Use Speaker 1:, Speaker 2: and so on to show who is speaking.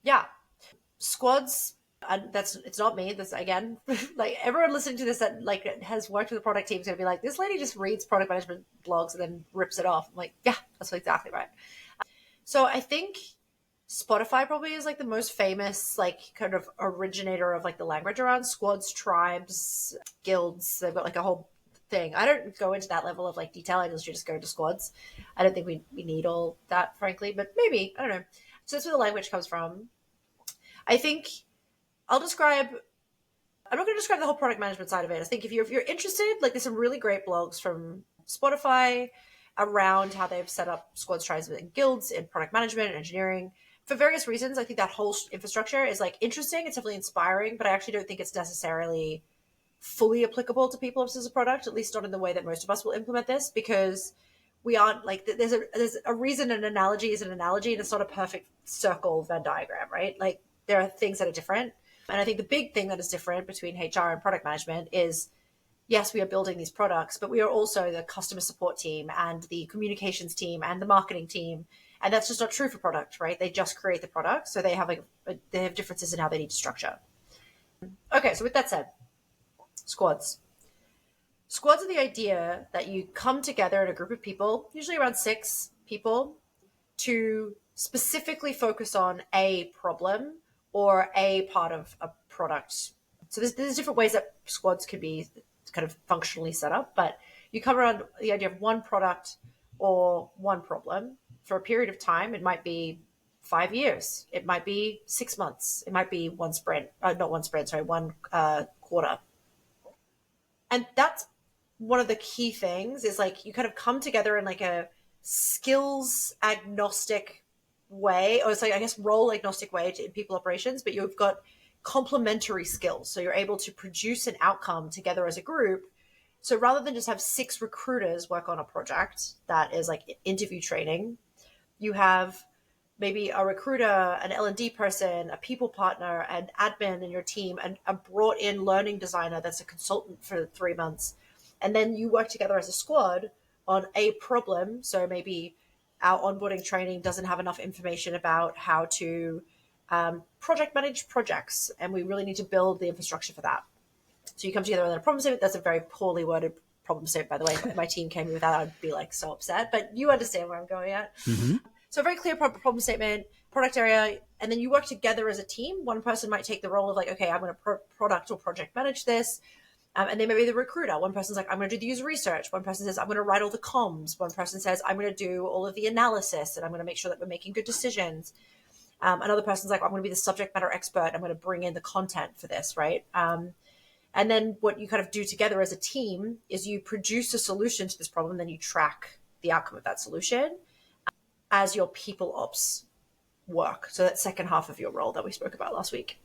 Speaker 1: Yeah. Squads, and it's not me, this again, like everyone listening to this that like has worked with the product team is going to be like, this lady just reads product management blogs and then rips it off. I'm like, yeah, that's exactly right. So I think Spotify probably is like the most famous like kind of originator of like the language around squads, tribes, guilds. They've got like a whole thing. I don't go into that level of like detail. I just go to squads. I don't think we need all that, frankly, but maybe, I don't know. So that's where the language comes from. I think I'll describe. I'm not going to describe the whole product management side of it. I think if you're interested, like there's some really great blogs from Spotify around how they've set up squads, tribes, and guilds in product management and engineering for various reasons. I think that whole infrastructure is like interesting. It's definitely inspiring, but I actually don't think it's necessarily fully applicable to people as a product, at least not in the way that most of us will implement this, because we aren't like there's a reason an analogy is an analogy, and it's not a perfect circle Venn diagram, right? Like there are things that are different. And I think the big thing that is different between HR and product management is, yes, we are building these products, but we are also the customer support team and the communications team and the marketing team. And that's just not true for product, right? They just create the product. So they have they have differences in how they need to structure. Okay, so with that said, squads. Squads are the idea that you come together in a group of people, usually around 6 people, to specifically focus on a problem or a part of a product. So there's different ways that squads could be kind of functionally set up, but you come around the idea of one product or one problem for a period of time. It might be 5 years. It might be 6 months. It might be one sprint, not one sprint, sorry, one quarter. And that's one of the key things is like you kind of come together in like a skills agnostic way, or it's like I guess role agnostic way in people operations, but you've got complementary skills. So you're able to produce an outcome together as a group. So rather than just have 6 recruiters work on a project that is like interview training, you have maybe a recruiter, an L&D person, a people partner, an admin in your team, and a brought in learning designer that's a consultant for 3 months. And then you work together as a squad on a problem. So maybe our onboarding training doesn't have enough information about how to project manage projects, and we really need to build the infrastructure for that. So you come together on a problem statement. That's a very poorly worded problem statement, by the way. If my team came with that, I'd be like so upset. But you understand where I'm going at.
Speaker 2: Mm-hmm.
Speaker 1: So a very clear problem statement, product area, and then you work together as a team. One person might take the role of like, okay, I'm going to product or project manage this. And they may be the recruiter. One person's like, I'm going to do the user research. One person says, I'm going to write all the comms. One person says, I'm going to do all of the analysis, and I'm going to make sure that we're making good decisions. Another person's like, I'm going to be the subject matter expert. I'm going to bring in the content for this, right? And then what you kind of do together as a team is you produce a solution to this problem, then you track the outcome of that solution as your people ops work. So that second half of your role that we spoke about last week.